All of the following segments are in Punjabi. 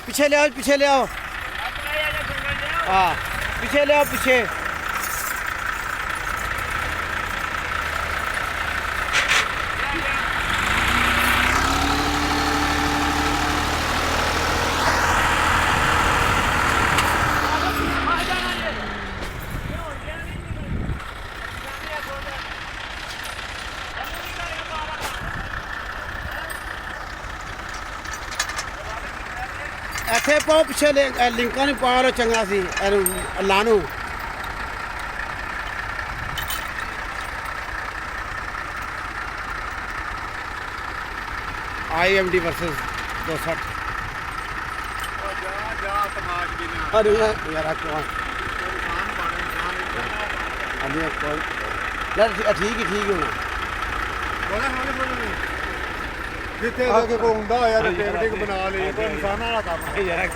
पीछे ले आओ, पीछे ले आओ। हाँ, पीछे ले आओ, पीछे। ਇੱਥੇ ਪਾਓ ਪਿੱਛੇ ਲਿੰਕਾਂ ਨੂੰ ਪਾ ਲਓ ਚੰਗਾ ਸੀ ਇਹਨੂੰ ਅੱਲਾ ਨੂੰ IMD वर्सेस 260 अरे यार कौन अभी कौन यार ठीक ही होना ਜਿੱਥੇ ਕੋਈ ਹੁੰਦਾ ਹੋਇਆ ਤੇ ਟਿਕ ਬਣਾ ਲਈ ਕੋਈ ਇਨਸਾਨਾਂ ਵਾਲਾ ਕੰਮ ਹੈ यार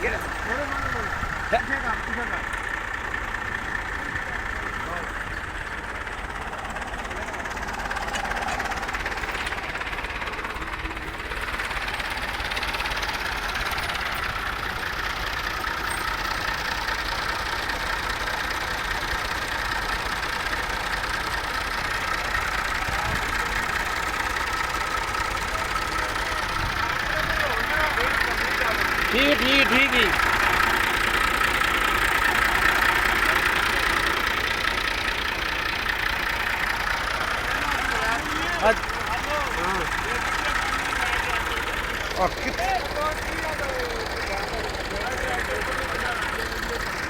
ठीक ही